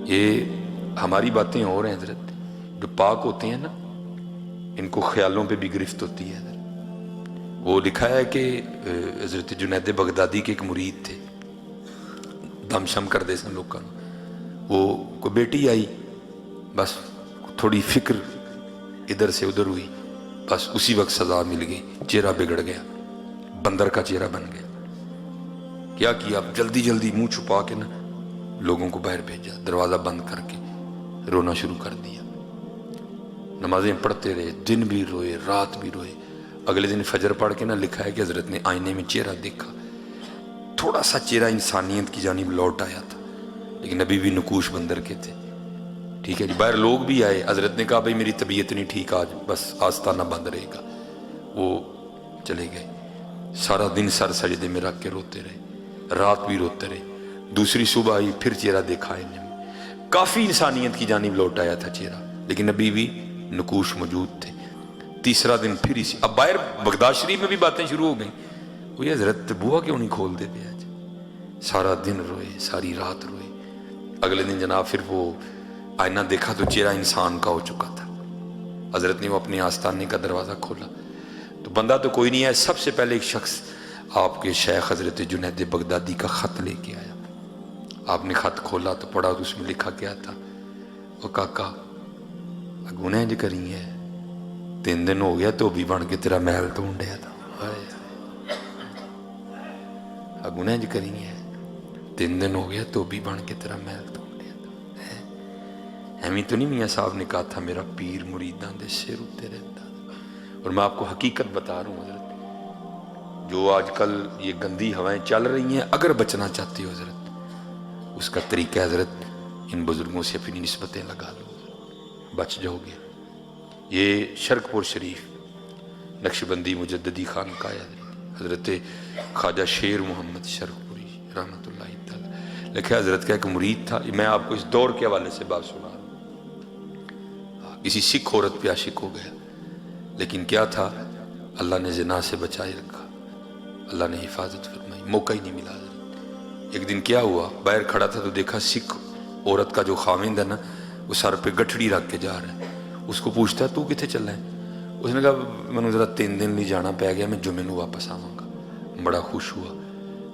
یہ ہماری باتیں اور ہیں حضرت، جو پاک ہوتے ہیں نا ان کو خیالوں پہ بھی گرفت ہوتی ہے حضرت۔ وہ لکھا ہے کہ حضرت جنید بغدادی کے ایک مرید تھے، دم شم کر دے سن لوگوں، وہ کوئی بیٹی آئی، بس تھوڑی فکر ادھر سے ادھر ہوئی، بس اسی وقت سزا مل گئی، چہرہ بگڑ گیا، بندر کا چہرہ بن گیا۔ کیا اب جلدی جلدی منہ چھپا کے نا لوگوں کو باہر بھیجا، دروازہ بند کر کے رونا شروع کر دیا۔ نمازیں پڑھتے رہے، دن بھی روئے رات بھی روئے۔ اگلے دن فجر پڑھ کے نا لکھا ہے کہ حضرت نے آئینے میں چہرہ دیکھا، تھوڑا سا چہرہ انسانیت کی جانب لوٹ آیا تھا، لیکن ابھی بھی نقوش بندر کے تھے۔ ٹھیک ہے جی، باہر لوگ بھی آئے، حضرت نے کہا بھائی میری طبیعت نہیں ٹھیک آج، بس آستانہ بند رہے گا۔ وہ چلے گئے، سارا دن سر سجدے میں رکھ کے روتے رہے، رات بھی روتے رہے۔ دوسری صبح آئی، پھر چہرہ دیکھا آئینے میں، کافی انسانیت کی جانب لوٹ آیا تھا چہرہ، لیکن ابھی بھی نقوش موجود تھے۔ تیسرا دن پھر اسی، اب باہر بغداد شریف میں بھی باتیں شروع ہو گئیں، وہ یہ حضرت بوا کیوں نہیں کھول دیتے آج؟ سارا دن روئے، ساری رات روئے۔ اگلے دن جناب پھر وہ آئینہ دیکھا تو چہرہ انسان کا ہو چکا تھا۔ حضرت نے وہ اپنے آستانے کا دروازہ کھولا تو بندہ تو کوئی نہیں ہے، سب سے پہلے ایک شخص آپ کے شیخ حضرت جنید بغدادی کا خط لے کے آیا۔ آپ نے خط کھولا تو پڑھا تو اس میں لکھا کیا تھا، وہ کاکا گناہ جو کری ہے، 3 دن ہو گیا تو بھی بن کے تیرا محل ڈھونڈیا تھا، گناہ جو کری ہے 3 دن ہو گیا تو بھی بن کے تیرا محل ڈھونڈیا تھا۔ ایویں تو نہیں میاں صاحب نے کہا تھا میرا پیر مریداں دے سر اتے رہتا۔ اور میں آپ کو حقیقت بتا رہا ہوں حضرت، جو آج کل یہ گندی ہوائیں چل رہی ہیں، اگر بچنا چاہتے ہو حضرت، اس کا طریقہ حضرت ان بزرگوں سے اپنی نسبتیں لگا لو، بچ جاؤ گے۔ یہ شرک پور شریف نقشبندی مجددی خانقاہ ہے، حضرت خواجہ شیر محمد شرک پوری رحمۃ اللہ تعالی لکھا، حضرت کا ایک مرید تھا۔ میں آپ کو اس دور کے حوالے سے بات سنا رہا ہوں۔ کسی سکھ عورت پہ عاشق ہو گیا، لیکن کیا تھا، اللہ نے زنا سے بچائے رکھا، اللہ نے حفاظت فرمائی، موقع ہی نہیں ملا حضرت۔ ایک دن کیا ہوا، باہر کھڑا تھا تو دیکھا سکھ عورت کا جو خاوند ہے نا، وہ سر پہ گٹھڑی رکھ کے جا رہا ہے۔ اس کو پوچھتا ہے تو کتنے چلا ہے؟ اس نے کہا میں نے ذرا 3 دن نہیں جانا پہ گیا، میں جمعے کو واپس آواں گا۔ بڑا خوش ہوا،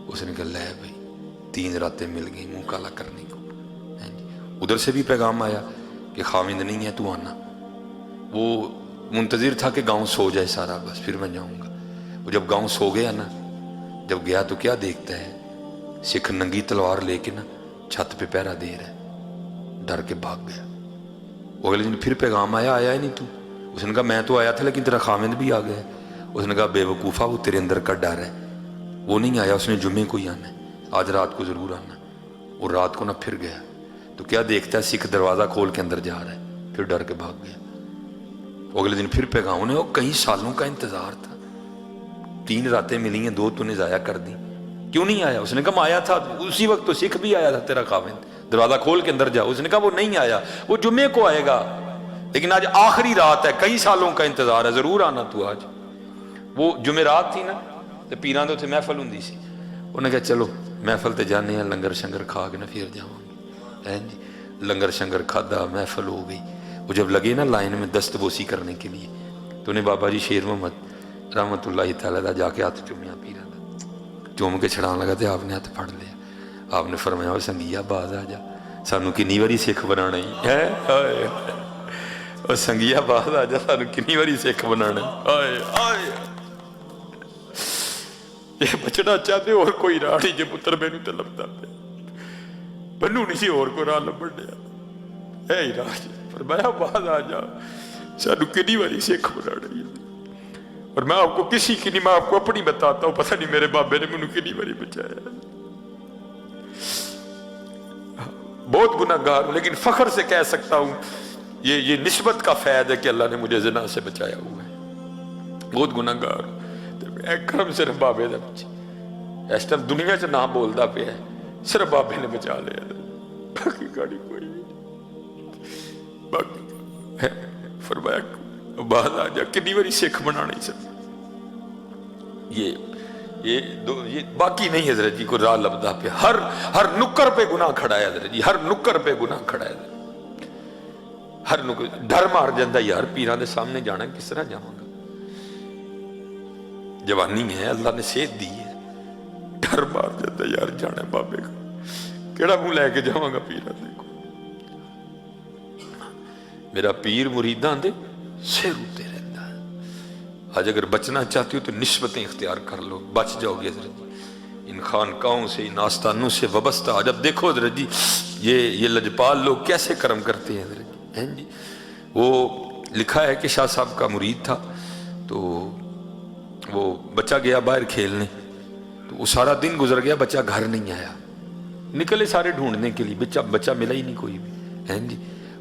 اس نے کہا لے بھائی 3 راتیں مل گئی منہ کالا کرنے کو۔ ادھر سے بھی پیغام آیا کہ خاوند نہیں ہے تو آنا۔ وہ منتظر تھا کہ گاؤں سو جائے سارا، بس پھر میں جاؤں گا۔ وہ جب گاؤں سو گیا نا، جب گیا تو کیا دیکھتا ہے، سکھ ننگی تلوار لے کے نا چھت پہ پہرا دے رہا ہے، ڈر کے بھاگ گیا۔ وہ اگلے دن پھر پیغام آیا، آیا ہی نہیں تو۔ اس نے کہا میں تو آیا تھا لیکن تیرا خاوند بھی آ گیا۔ اس نے کہا بے وقوفا، وہ تیرے اندر کا ڈر ہے، وہ نہیں آیا، اس نے جمعے کو ہی آنا ہے، آج رات کو ضرور آنا۔ وہ رات کو نہ پھر گیا تو کیا دیکھتا ہے، سکھ دروازہ کھول کے اندر جا رہا ہے، پھر ڈر کے بھاگ گیا۔ اگلے دن پھر پیغام، انہیں وہ کئی سالوں کا انتظار تھا، 3 راتیں ملی ہیں، 2 تو نے ضائع کر دی، کیوں نہیں آیا؟ اس نے کہا میں آیا تھا اسی وقت، تو سکھ بھی آیا تھا تیرا خاوند، دروازہ کھول کے اندر جا۔ اس نے کہا وہ نہیں آیا، وہ جمعے کو آئے گا، لیکن آج آخری رات ہے، کئی سالوں کا انتظار ہے، ضرور آنا تو آج۔ وہ جمعرات تھی نا تو پیران تو اتنے محفل ہوں سی، انہوں نے کہا چلو محفل تے جانے ہیں، لنگر شنگر کھا کے نا پھر جاؤں گے۔ جی لنگر شنگر کھادا، محفل ہو گئی۔ وہ جب لگے نا لائن میں دست بوسی کرنے کے لیے تو انہیں بابا جی شیر محمد رحمۃ اللہ تعالیٰ دا جا کے ہاتھ چومیا، پیران دا چوم کے چھڑان لگا تو آپ نے ہاتھ پھڑ لیا۔ آپ نے فرمایا وہ سنگیا باز آ جا، سانو کنی واری سکھ بنانا ہی ہے، اور سنگیا باز آ جا، سانو کنی واری سکھ بنانا ہے۔ یہ بچنا چاہتے اور کوئی راہ نہیں، جے پتر مینوں تے لبدا پیا، بنو نہیں سی اور کوئی راہ لبن دیا، اے ہی راہ جی۔ فرمایا باز آ جا، سانو کنی واری سکھ بنانا ہی۔ اور میں آپ کو کسی کی نہیں، میں آپ کو اپنی بتاتا ہوں، پتہ نہیں میرے بابے نے مجھے کنی واری بچایا۔ بہت گناہ گار ہوں، لیکن فخر سے کہہ سکتا ہوں یہ نسبت کا فیض ہے کہ اللہ نے مجھے زنا سے بچایا ہوا ہے۔ بہت گناہ گار ہوں، ایک کرم صرف بابے دا بچے، اس ٹائم دنیا سے نہ بولدا پیا ہے، صرف بابے نے بچا لیا، باقی گاڑی کوئی نہیں۔ باقی فرمایا باز آ جا، کنی واری سکھ بنا نہیں سکتا۔ یہ یہ باقی نہیں حضرت جی کو راہ لبدہ پہ ہر نکر پہ گناہ کھڑا ہے حضرت جی، ہر نکر پہ گناہ کھڑا ہے حضرت، ہر نکر ڈر مار جاندہ یار پیران دے سامنے جانا کس طرح جاؤں گا، جوانی ہے اللہ نے صحت دی ہے، ڈر مار جاندہ یار جانا بابے کا کیڑا منہ لے کے جاؤں گا پیران دے کو، میرا پیر مریدان دے سر ہوتے رہتا ہے۔ آج اگر بچنا چاہتی ہو تو نسبتیں اختیار کر لو، بچ جاؤ گے حضرت جی، ان خانقاہوں سے ان آستانوں سے وابستہ۔ آج اب دیکھو حضرت جی یہ لجپال لوگ کیسے کرم کرتے ہیں حضرت جی، ہیں جی۔ وہ لکھا ہے کہ شاہ صاحب کا مرید تھا، تو وہ بچہ گیا باہر کھیلنے، تو وہ سارا دن گزر گیا، بچہ گھر نہیں آیا، نکلے سارے ڈھونڈنے کے لیے، بچہ ملا ہی نہیں کوئی بھی، ہیں جی۔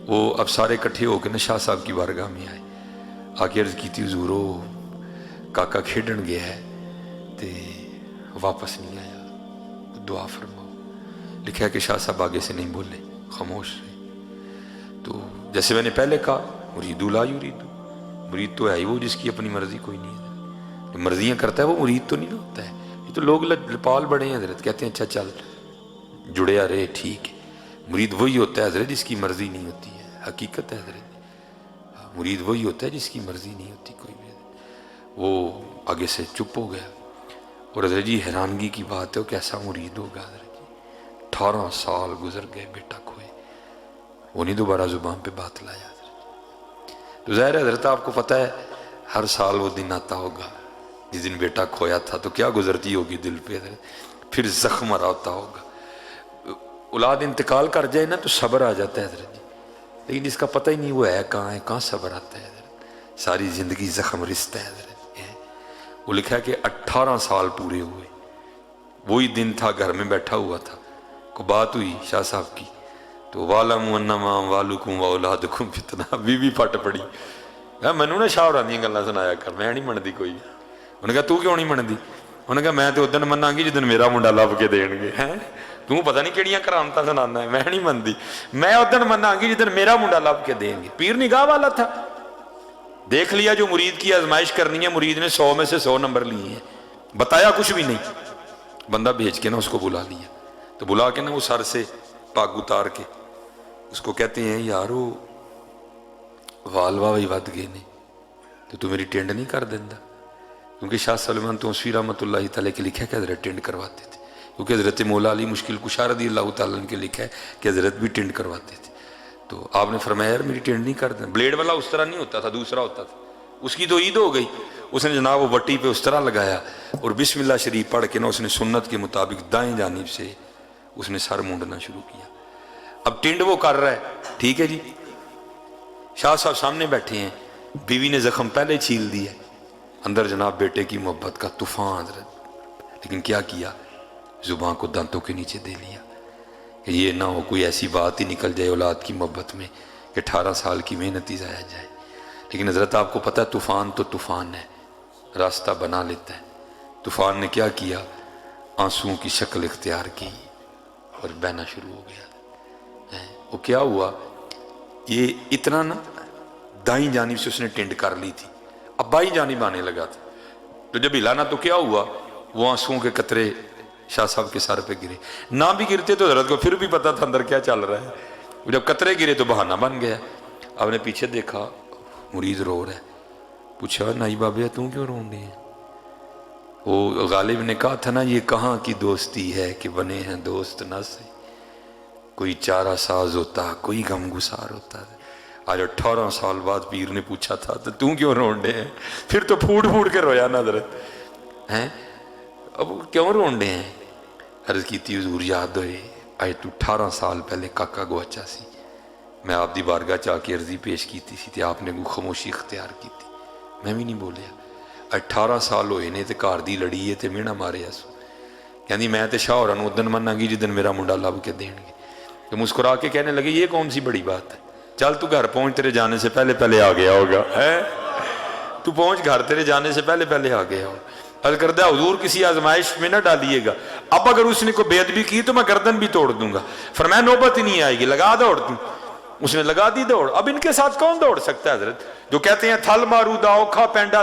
وہ اب سارے اکٹھے ہو کے نا شاہ صاحب کی بارگاہ میں آئے، آ کے عرض کی تھی حضورو کاکا کھیڈن گیا ہے تے واپس نہیں آیا، دعا فرماؤ۔ لکھا ہے کہ شاہ صاحب آگے سے نہیں بولے، خاموش رہے۔ تو جیسے میں نے پہلے کہا مریدو لا یریدو، مرید تو ہے ہی وہ جس کی اپنی مرضی کوئی نہیں ہے، جو مرضیاں کرتا ہے وہ مرید تو نہیں نہ ہوتا ہے۔ یہ تو لوگ لپال بڑے ہیں حضرت، کہتے ہیں اچھا چل جڑیا رہے ٹھیک ہے، مرید وہی ہوتا ہے حضرت جس کی مرضی نہیں ہوتی ہے، حقیقت ہے حضرت، مرید وہی ہوتا ہے جس کی مرضی نہیں ہوتی کوئی بھی۔ وہ آگے سے چپ ہو گیا، اور حضرت جی حیرانگی کی بات ہے وہ کیسا مرید ہوگا حضرت جی، 18 سال گزر گئے بیٹا کھوئے، وہ نہیں دوبارہ زبان پہ بات لایا حضرت۔ تو ظاہر ہے حضرت آپ کو پتہ ہے ہر سال وہ دن آتا ہوگا جس دن بیٹا کھویا تھا، تو کیا گزرتی ہوگی دل پہ حضرت، پھر زخم آ ہوتا ہوگا۔ اولاد انتقال کر جائے نا تو صبر آ جاتا ہے حضرت جی، لیکن جس کا پتہ ہی نہیں وہ ہے کہاں صبر آتا ہے حضرت، ساری زندگی زخم رشتہ ہے حضرت۔ وہ لکھا ہے کہ 18 سال پورے ہوئے، وہی دن تھا گھر میں بیٹھا ہوا تھا، کو بات ہوئی شاہ صاحب کی، تو وَعْلَمُوا أَنَّمَا أَمْوَالُكُمْ وَأَوْلَادُكُمْ فِتْنَةٌ، بی بی پھٹ پڑی، میں نے شاہ ہوراں دیاں گلاں سنایا کر، میں نہیں منتی کوئی۔ انہوں نے کہا تو کیوں نہیں منتی؟ انہوں نے کہا میں تو ادن مناں گی جدن میرا منڈا لب کے دین گے، توں پتہ نہیں کیڑیاں کرامتاں سنانا ہے، میں نہیں منتی، میں ادن مناں گی جدن میرا منڈا لب کے دیں گے۔ پیر نگاہ والا تھا، دیکھ لیا جو مرید کی آزمائش کرنی ہے، مرید نے 100 میں سے 100 نمبر لیے ہیں، بتایا کچھ بھی نہیں، بندہ بھیج کے نا اس کو بلا لیا، تو بلا کے نا وہ سر سے پاگ اتار کے اس کو کہتے ہیں یارو وال واہی ود گئے نے تو میری ٹینڈ نہیں کر دینا، کیونکہ شاہ سلمان توسوی رحمۃ اللہ تعالیٰ کے لکھا ہے کہ حضرت ٹینڈ کرواتے تھے، کیونکہ حضرت مولا علی مشکل کشا رضی اللہ تعالیٰ کے لکھا ہے کہ حضرت بھی ٹینڈ کرواتے تھے۔ تو آپ نے فرمایا یار میری ٹینڈ نہیں کر دینا، بلیڈ والا اس طرح نہیں ہوتا تھا، دوسرا ہوتا تھا، اس کی تو عید ہو گئی، اس نے جناب وہ وٹی پہ اس طرح لگایا اور بسم اللہ شریف پڑھ کے نا اس نے سنت کے مطابق دائیں جانب سے اس نے سر مونڈنا شروع کیا۔ اب ٹینڈ وہ کر رہا ہے، ٹھیک ہے جی، شاہ صاحب سامنے بیٹھے ہیں، بیوی نے زخم پہلے چھیل دیا، اندر جناب بیٹے کی محبت کا طوفان حضرت، لیکن کیا کیا، زبان کو دانتوں کے نیچے دے لیا کہ یہ نہ ہو کوئی ایسی بات ہی نکل جائے اولاد کی محبت میں کہ 18 سال کی محنت ہی ضائع جائے۔ لیکن حضرت آپ کو پتہ ہے طوفان تو طوفان ہے، راستہ بنا لیتا ہے۔ طوفان نے کیا کیا، آنسوؤں کی شکل اختیار کی اور بہنا شروع ہو گیا۔ وہ کیا ہوا، یہ اتنا نا دائیں جانب سے اس نے ٹینڈ کر لی تھی، اب بائیں جانب آنے لگا تھا، تو جب ہلانا تو کیا ہوا، وہ آنسوؤں کے قطرے شاہ صاحب کے سر پہ گرے، نہ بھی گرتے تو حضرت کو پھر بھی پتا تھا اندر کیا چل رہا ہے، جب قطرے گرے تو بہانہ بن گیا۔ آپ نے پیچھے دیکھا مرید رو رہا ہے، پوچھا نائی بابیا توں کیوں رون رہے ہیں؟ وہ غالب نے کہا تھا نا یہ کہاں کی دوستی ہے کہ بنے ہیں دوست نہ سے، کوئی چارہ ساز ہوتا کوئی غم گسار ہوتا۔ آج 18 سال بعد پیر نے پوچھا تھا تو توں کیوں رون رہے ہیں؟ پھر تو پھوٹ پھوٹ کے رویا نا حضرت، ہیں اب کیوں رون رہے ہیں؟ عرض کی تھی حضور یاد ہوئے آج تو 18 سال پہلے کاکا گواچا سی، میں آپ دی بارگاہ چاہ کے عرضی پیش کی تھی آپ نے خاموشی اختیار کی تھی، میں بھی نہیں بولیا۔ 18 سال ہوئے نے تے گھر دی لڑی ہے تے مینا ماریا سو، کہندی میں تے شاہ ہوراں نوں ادن مناں گی جدن میرا منڈا لب کے دین گے، تو مسکرا کے کہنے لگے یہ کون سی بڑی بات ہے، چل تو گھر پہنچ، تیرے جانے سے پہلے پہلے آ گیا ہوگا، تو پہنچ گھر، تیرے جانے سے پہلے پہلے آ گیا ہوگا۔ عرض کردہ حضور کسی آزمائش میں نہ ڈالیے گا، اب اگر اس نے کوئی بے ادبی کی تو میں گردن بھی توڑ دوں گا۔ فرمایا نوبت ہی نہیں آئے گی، لگا دوڑ توں، اس نے لگا دی دوڑ۔ اب ان کے ساتھ کون دوڑ سکتا ہے حضرت، جو کہتے ہیں تھل مارو دا اوکھا پینڈا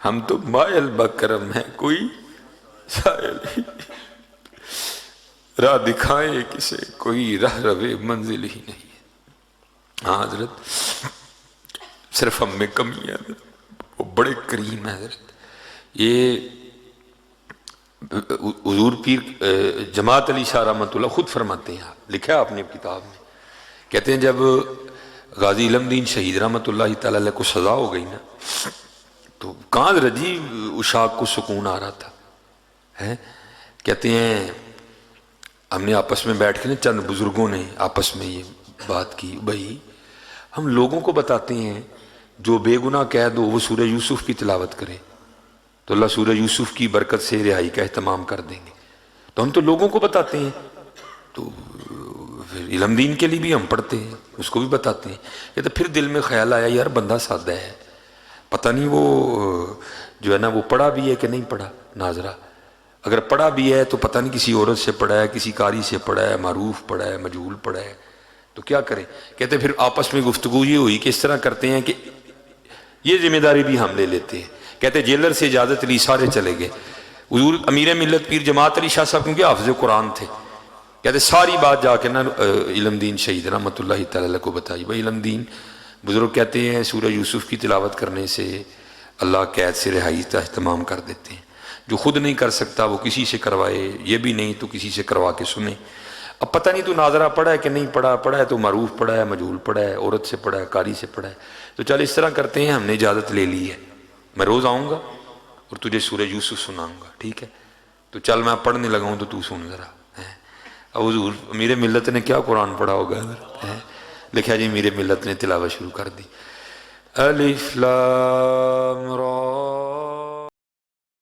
ہم تو مائل بکرم ہیں، کوئی سائل ہی راہ دکھائے کسے، کوئی راہ روے منزل ہی نہیں ہے۔ ہاں حضرت صرف ہم میں کمی ہے حضرت، وہ بڑے کریم ہے حضرت۔ یہ حضور پیر جماعت علی شاہ رحمۃ اللہ خود فرماتے ہیں، لکھا ہے آپ نے کتاب میں، کہتے ہیں جب غازی علم دین شہید رحمۃ اللہ تعالی علیہ کو سزا ہو گئی نا، تو کہاں حضرت جی اشاق کو سکون آ رہا تھا ہے؟ کہتے ہیں ہم نے آپس میں بیٹھ کے نا، چند بزرگوں نے آپس میں یہ بات کی، بھائی ہم لوگوں کو بتاتے ہیں جو بے گناہ قید ہو وہ سورہ یوسف کی تلاوت کرے تو اللہ سورہ یوسف کی برکت سے رہائی کا اہتمام کر دیں گے، تو ہم تو لوگوں کو بتاتے ہیں، تو پھر علم دین کے لیے بھی ہم پڑھتے ہیں، اس کو بھی بتاتے ہیں۔ یہ تو پھر دل میں خیال آیا یار بندہ سادہ ہے، پتہ نہیں وہ جو ہے نا وہ پڑھا بھی ہے کہ نہیں پڑھا ناظرہ، اگر پڑھا بھی ہے تو پتہ نہیں کسی عورت سے پڑھا ہے، کسی قاری سے پڑھا ہے، معروف پڑھا ہے، مجہول پڑھا ہے، تو کیا کریں؟ کہتے پھر آپس میں گفتگو یہ ہوئی کہ اس طرح کرتے ہیں کہ یہ ذمہ داری بھی ہم لے لیتے ہیں۔ کہتے جیلر سے اجازت لی، سارے چلے گئے، حضور امیر ملت پیر جماعت علی شاہ صاحب کیونکہ حافظ قرآن تھے، کہتے ساری بات جا کے نا علم دین شہید رحمۃ اللہ تعالی کو بتائی۔ بھائی علم دین بزرگ کہتے ہیں سورہ یوسف کی تلاوت کرنے سے اللہ قید سے رہائی کا اہتمام کر دیتے ہیں، جو خود نہیں کر سکتا وہ کسی سے کروائے، یہ بھی نہیں تو کسی سے کروا کے سنے۔ اب پتہ نہیں تو ناظرہ پڑھا ہے کہ نہیں پڑھا، پڑھا ہے تو معروف پڑھا ہے، مجہول پڑھا ہے، عورت سے پڑھا ہے، قاری سے پڑھا ہے، تو چل اس طرح کرتے ہیں، ہم نے اجازت لے لی ہے، میں روز آؤں گا اور تجھے سورہ یوسف سناؤں گا، ٹھیک ہے؟ تو چل میں پڑھنے لگا ہوں تو سن ذرا۔ اب حضور امیر ملت نے کیا قرآن پڑھا ہوگا، لکھا جی امیر ملت نے تلاوت شروع کر دی، الف لام را